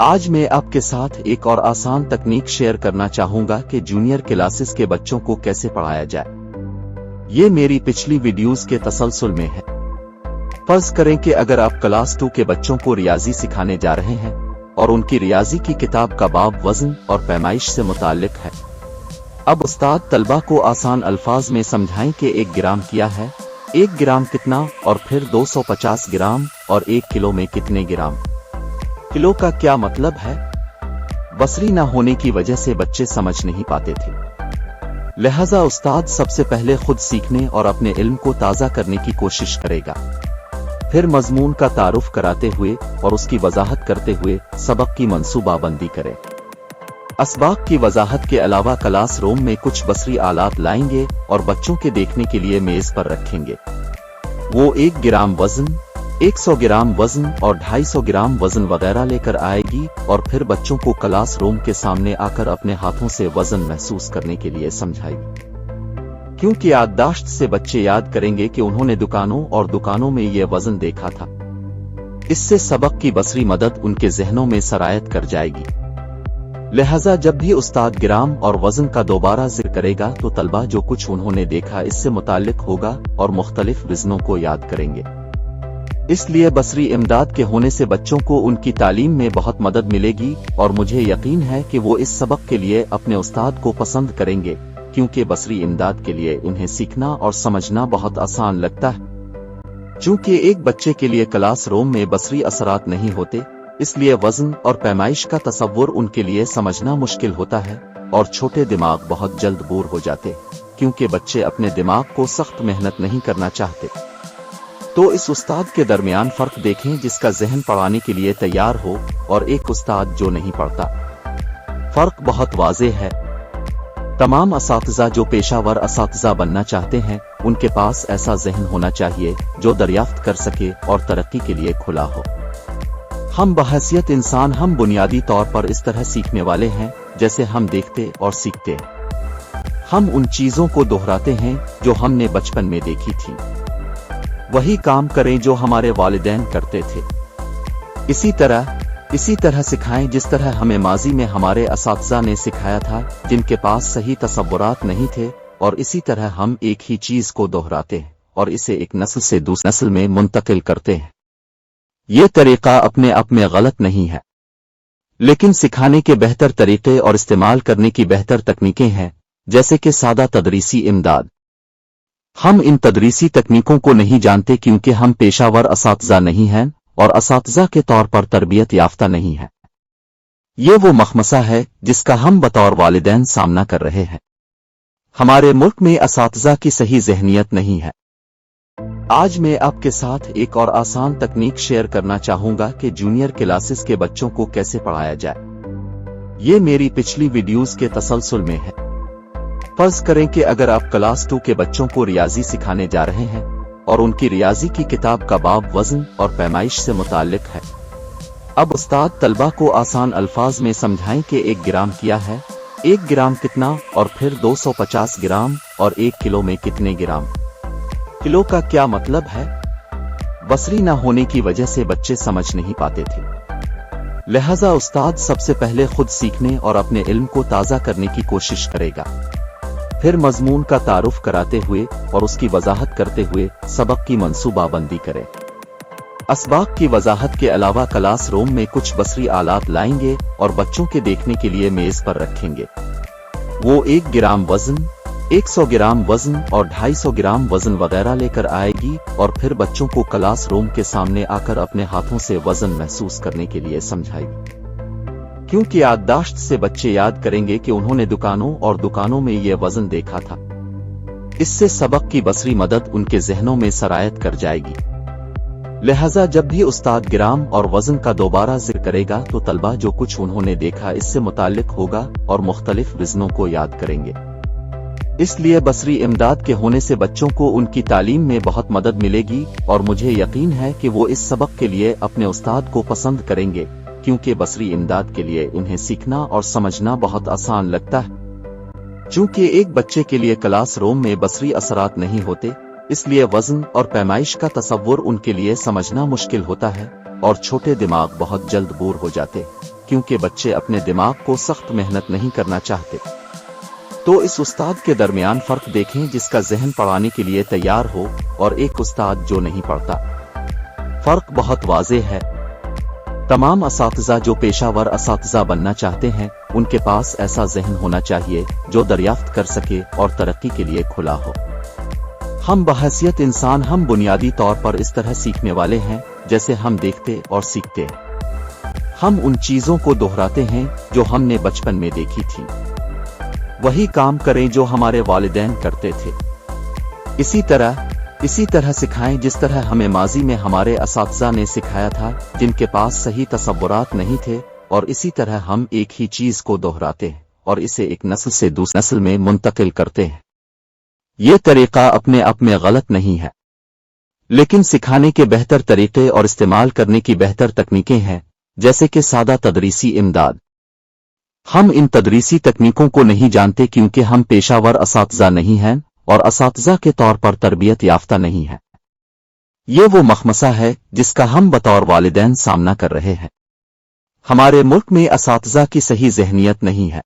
आज मैं आपके साथ एक और आसान तकनीक शेयर करना चाहूंगा कि जूनियर क्लासेस के बच्चों को कैसे पढ़ाया जाए। ये मेरी पिछली वीडियोस के तसलसल में है। फर्ज करें कि अगर आप क्लास 2 के बच्चों को रियाजी सिखाने जा रहे हैं और उनकी रियाजी की किताब का बाब वजन और पैमाइश से मुताल्लिक है। अब उस्ताद तलबा को आसान अल्फाज में समझाएं कि 1 ग्राम क्या है, 1 ग्राम कितना, और फिर 250 ग्राम और 1 किलो में कितने ग्राम। किलो का क्या मतलब है? बसरी न होने की वजह से बच्चे समझ नहीं पाते थे, लिहाजा उस्ताद सबसे पहले खुद सीखने और अपने इल्म को ताज़ा करने की कोशिश करेगा। फिर मजमून का तारुफ कराते हुए और उसकी वजाहत करते हुए सबक की मंसूबाबंदी करें। असबाक की वजाहत के अलावा क्लास रूम में कुछ बसरी आलात लाएंगे और बच्चों के देखने के लिए मेज पर रखेंगे। वो 1 ग्राम वजन, 100 ग्राम वजन और 250 ग्राम वजन वगैरह लेकर आएगी और फिर बच्चों को क्लास रूम के सामने आकर अपने हाथों से वजन महसूस करने के लिए समझाएगी। क्योंकि याददाश्त से बच्चे याद करेंगे कि उन्होंने दुकानों में ये वजन देखा था। इससे सबक की बसरी मदद उनके जहनों में सरायत कर जाएगी। लिहाजा जब भी उस्ताद ग्राम और वजन का दोबारा जिक्र करेगा तो तलबा जो कुछ उन्होंने देखा इससे मुताल्लिक होगा और मुख्तलिफ वजनों को याद करेंगे। इसलिए बसरी इमदाद के होने से बच्चों को उनकी तालीम में बहुत मदद मिलेगी और मुझे यकीन है कि वो इस सबक के लिए अपने उस्ताद को पसंद करेंगे, क्योंकि बसरी इमदाद के लिए उन्हें सीखना और समझना बहुत आसान लगता है। चूंकि एक बच्चे के लिए क्लास रूम में बसरी असरात नहीं होते, इसलिए वजन और पैमाइश का तसव्वुर उनके लिए समझना मुश्किल होता है और छोटे दिमाग बहुत जल्द बोर हो जाते, क्योंकि बच्चे अपने दिमाग को सख्त मेहनत नहीं करना चाहते। तो इस उस्ताद के दरमियान फर्क देखें जिसका जहन पढ़ाने के लिए तैयार हो और एक उस्ताद जो नहीं पढ़ता। फर्क बहुत वाज़ेह है। तमाम असातिज़ा जो पेशावर असातिज़ा बनना चाहते हैं, उनके पास ऐसा जहन होना चाहिए जो दरियाफ्त कर सके और तरक्की के लिए खुला हो। हम बहैसियत इंसान हम बुनियादी तौर पर इस तरह सीखने वाले हैं जैसे हम देखते और सीखते। हम उन चीजों को दोहराते हैं जो हमने बचपन में देखी थी। वही काम करें जो हमारे वालिदैन करते थे। इसी तरह सिखाएं जिस तरह हमें माजी में हमारे असातिज़ा ने सिखाया था, जिनके पास सही तसव्वुरात नहीं थे, और इसी तरह हम एक ही चीज को दोहराते हैं और इसे एक नस्ल से दूसरी नस्ल में मुंतकिल करते हैं। ये तरीका अपने आप में गलत नहीं है, लेकिन सिखाने के बेहतर तरीके और इस्तेमाल करने की बेहतर तकनीकें हैं, जैसे कि सादा तदरीसी इमदाद। हम इन तदरीसी तकनीकों को नहीं जानते क्योंकि हम पेशावर असातिज़ा नहीं हैं और असातिज़ा के तौर पर तरबियत याफ्ता नहीं है। ये वो मखमसा है जिसका हम बतौर वालिदैन सामना कर रहे हैं। हमारे मुल्क में असातिज़ा की सही ज़हनियत नहीं है। आज मैं आपके साथ एक और आसान तकनीक शेयर करना चाहूंगा कि जूनियर क्लासेस के बच्चों को कैसे पढ़ाया जाए। ये मेरी पिछली वीडियोस के तसलसल में है। फर्ज करें कि अगर आप क्लास 2 के बच्चों को रियाजी सिखाने जा रहे हैं और उनकी रियाजी की किताब का बाब वजन और पैमाइश से मुताल्लिक है। अब उस्ताद तलबा को आसान अल्फाज में समझाएं कि 1 ग्राम क्या है, 1 ग्राम कितना, और फिर 250 ग्राम और 1 किलो में कितने ग्राम। किलो का क्या मतलब है? बसरी न होने की वजह से बच्चे समझ नहीं पाते थे, लिहाजा उस्ताद सबसे पहले खुद सीखने और अपने इल्म को ताज़ा करने की कोशिश करेगा। फिर मजमून का तारुफ कराते हुए और उसकी वजाहत करते हुए सबक की मंसूबाबंदी करें। असबाक की वजाहत के अलावा क्लास रूम में कुछ बसरी आलात लाएंगे और बच्चों के देखने के लिए मेज पर रखेंगे। वो 1 ग्राम वजन, 100 ग्राम वजन और 250 ग्राम वजन वगैरह लेकर आएगी और फिर बच्चों को क्लास रूम के सामने आकर अपने हाथों से वजन महसूस करने के लिए समझाएगी। क्योंकि याददाश्त से बच्चे याद करेंगे कि उन्होंने दुकानों में ये वजन देखा था। इससे सबक की बसरी मदद उनके जहनों में सरायत कर जाएगी। लिहाजा जब भी उस्ताद ग्राम और वजन का दोबारा जिक्र करेगा तो तलबा जो कुछ उन्होंने देखा इससे मुताल्लिक होगा और मुख्तलिफ वजनों को याद करेंगे। इसलिए बसरी इमदाद के होने से बच्चों को उनकी तालीम में बहुत मदद मिलेगी और मुझे यकीन है कि वो इस सबक के लिए अपने उस्ताद को पसंद करेंगे, क्योंकि बसरी इमदाद के लिए उन्हें सीखना और समझना बहुत आसान लगता है। चूंकि एक बच्चे के लिए क्लास रूम में बसरी असरात नहीं होते, इसलिए वजन और पैमाइश का तसव्वुर उनके लिए समझना मुश्किल होता है और छोटे दिमाग बहुत जल्द बोर हो जाते, क्योंकि बच्चे अपने दिमाग को सख्त मेहनत नहीं करना चाहते। तो इस उस्ताद के दरमियान फर्क देखें जिसका जहन पढ़ाने के लिए तैयार हो और एक उस्ताद जो नहीं पढ़ता। फर्क बहुत वाज़ेह है। तमाम असातिज़ा जो पेशावर असातिज़ा बनना चाहते हैं उनके पास ऐसा जहन होना चाहिए जो दरियाफ्त कर सके और तरक्की के लिए खुला हो। हम बहैसियत इंसान हम बुनियादी तौर पर इस तरह सीखने वाले हैं जैसे हम देखते और सीखते हैं। हम उन चीजों को दोहराते हैं जो हमने बचपन में देखी थी। वही काम करें जो हमारे वालिदैन करते थे। इसी तरह सिखाएं जिस तरह हमें माजी में हमारे असातिज़ा ने सिखाया था जिनके पास सही तसव्वुरात नहीं थे, और इसी तरह हम एक ही चीज को दोहराते हैं और इसे एक नस्ल से दूसरी नस्ल में मुंतकिल करते हैं। ये तरीका अपने आप में गलत नहीं है, लेकिन सिखाने के बेहतर तरीके और इस्तेमाल करने की बेहतर तकनीकें हैं, जैसे कि सादा तदरीसी इमदाद। हम इन तदरीसी तकनीकों को नहीं जानते क्योंकि हम पेशावर असातिज़ा नहीं हैं और असातिज़ा के तौर पर तरबियत याफ्ता नहीं है। ये वो मखमसा है जिसका हम बतौर वालिदैन सामना कर रहे हैं। हमारे मुल्क में असातिज़ा की सही ज़हनियत नहीं है।